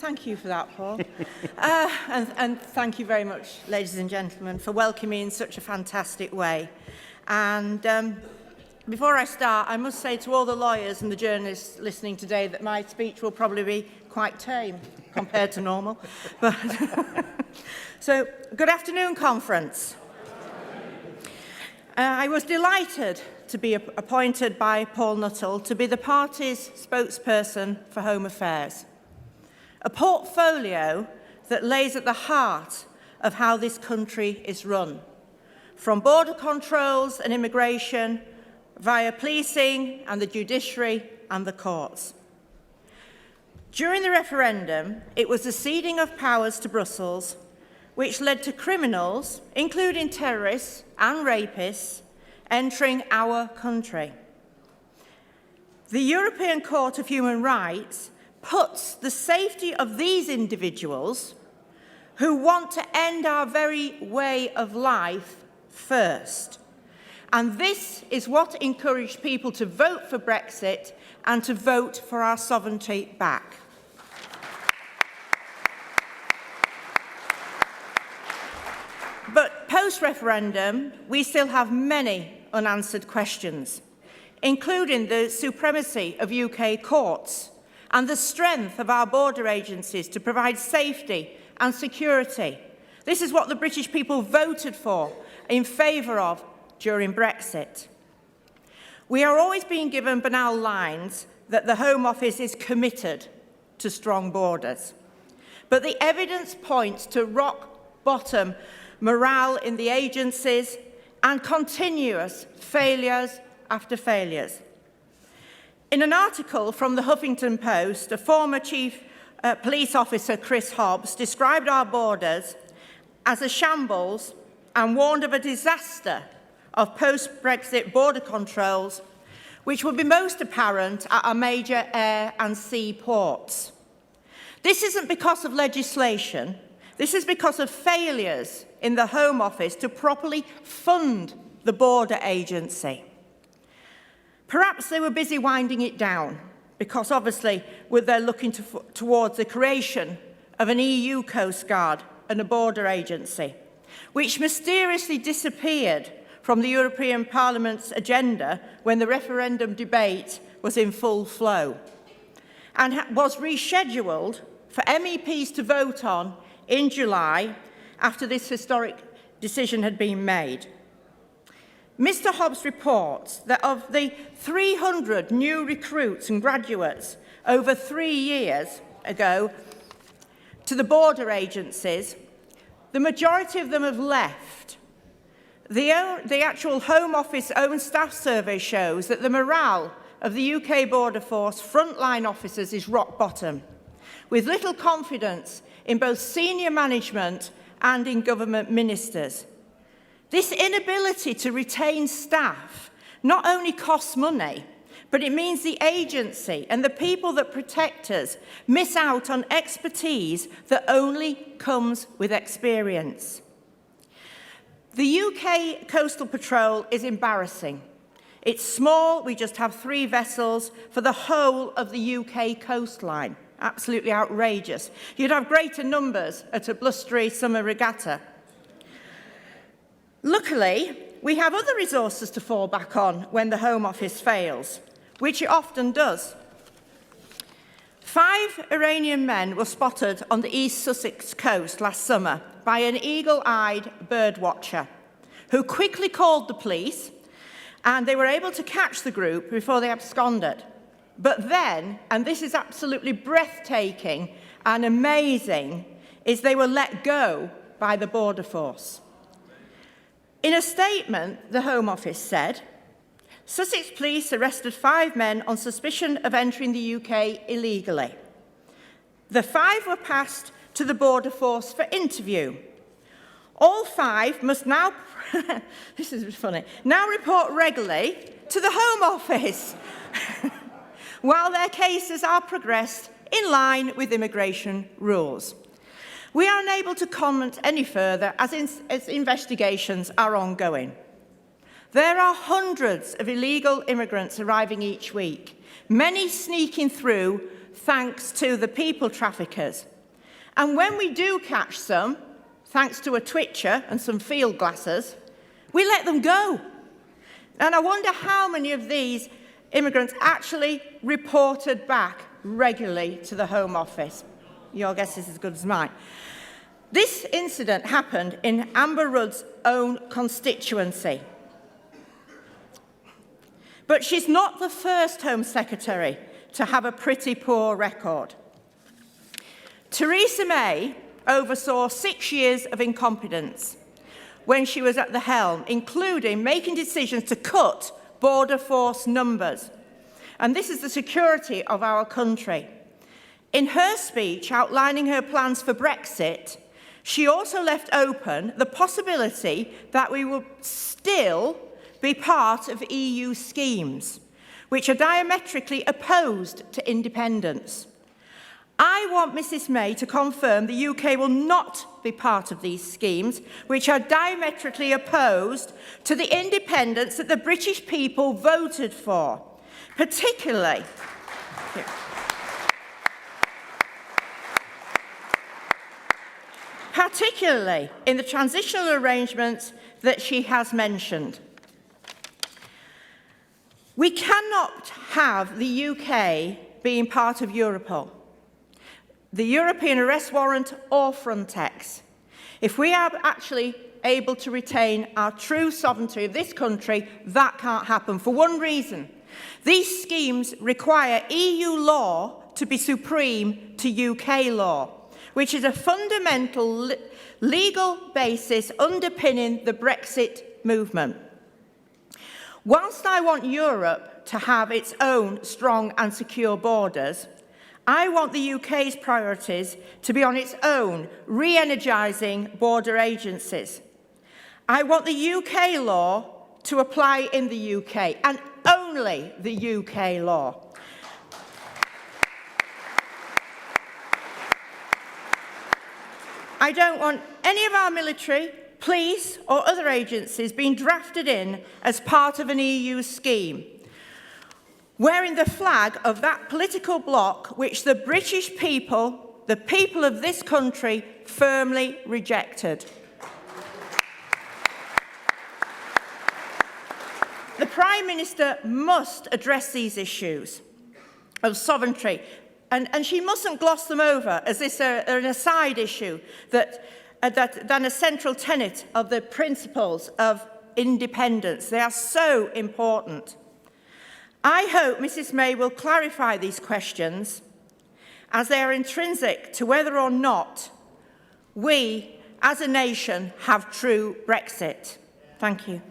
Thank you for that, Paul. and thank you very much, ladies and gentlemen, for welcoming me in such a fantastic way. And before I start, I must say to all the lawyers and the journalists listening today that my speech will probably be quite tame compared to normal. But so, good afternoon, conference. I was delighted to be appointed by Paul Nuttall to be the party's spokesperson for Home Affairs, a portfolio that lays at the heart of how this country is run, from border controls and immigration, via policing and the judiciary and the courts. During the referendum, it was the ceding of powers to Brussels which led to criminals, including terrorists and rapists, entering our country. The European Court of Human Rights puts the safety of these individuals who want to end our very way of life first. And this is what encouraged people to vote for Brexit and to vote for our sovereignty back. But post-referendum, we still have many unanswered questions, including the supremacy of UK courts and the strength of our border agencies to provide safety and security. This is what the British people voted for, in favour of, during Brexit. We are always being given banal lines that the Home Office is committed to strong borders. But the evidence points to rock-bottom morale in the agencies and continuous failures after failures. In an article from the Huffington Post, a former Chief Police Officer, Chris Hobbs, described our borders as a shambles and warned of a disaster of post-Brexit border controls, which will be most apparent at our major air and sea ports. This isn't because of legislation. This is because of failures in the Home Office to properly fund the border agency. Perhaps they were busy winding it down, because obviously they're looking towards the creation of an EU Coast Guard and a border agency, which mysteriously disappeared from the European Parliament's agenda when the referendum debate was in full flow, and was rescheduled for MEPs to vote on in July after this historic decision had been made. Mr. Hobbs reports that of the 300 new recruits and graduates over 3 years ago to the border agencies, the majority of them have left. The actual Home Office own staff survey shows that the morale of the UK Border Force frontline officers is rock bottom, with little confidence in both senior management and in government ministers. This inability to retain staff not only costs money, but it means the agency and the people that protect us miss out on expertise that only comes with experience. The UK Coastal Patrol is embarrassing. It's small, we just have 3 vessels for the whole of the UK coastline. Absolutely outrageous. You'd have greater numbers at a blustery summer regatta. Luckily, we have other resources to fall back on when the Home Office fails, which it often does. 5 Iranian men were spotted on the East Sussex coast last summer by an eagle-eyed bird watcher who quickly called the police, and they were able to catch the group before they absconded. But then, and this is absolutely breathtaking and amazing, is they were let go by the Border Force. In a statement, the Home Office said, Sussex police arrested 5 men on suspicion of entering the UK illegally. The 5 were passed to the Border Force for interview. All 5 must now, this is funny, now report regularly to the Home Office while their cases are progressed in line with immigration rules. We are unable to comment any further as investigations are ongoing. There are hundreds of illegal immigrants arriving each week, many sneaking through thanks to the people traffickers And when we do catch some, thanks to a twitcher and some field glasses, we let them go. And I wonder how many of these immigrants actually reported back regularly to the Home Office. Your guess is as good as mine. This incident happened in Amber Rudd's own constituency. But she's not the first Home Secretary to have a pretty poor record. Theresa May oversaw 6 years of incompetence when she was at the helm, including making decisions to cut border force numbers. And this is the security of our country. In her speech outlining her plans for Brexit, she also left open the possibility that we will still be part of EU schemes, which are diametrically opposed to independence. I want Mrs May to confirm the UK will not be part of these schemes, which are diametrically opposed to the independence that the British people voted for, particularly in the transitional arrangements that she has mentioned. We cannot have the UK being part of Europol, the European Arrest Warrant or Frontex, if we are actually able to retain our true sovereignty of this country. That can't happen for one reason. These schemes require EU law to be supreme to UK law, which is a fundamental legal basis underpinning the Brexit movement. Whilst I want Europe to have its own strong and secure borders, I want the UK's priorities to be on its own, re-energising border agencies. I want the UK law to apply in the UK, and only the UK law. I don't want any of our military, police or other agencies being drafted in as part of an EU scheme, wearing the flag of that political bloc which the British people, the people of this country, firmly rejected. The Prime Minister must address these issues of sovereignty, and she mustn't gloss them over as if they're an aside issue than a central tenet of the principles of independence. They are so important. I hope Mrs May will clarify these questions, as they are intrinsic to whether or not we, as a nation, have true Brexit. Thank you.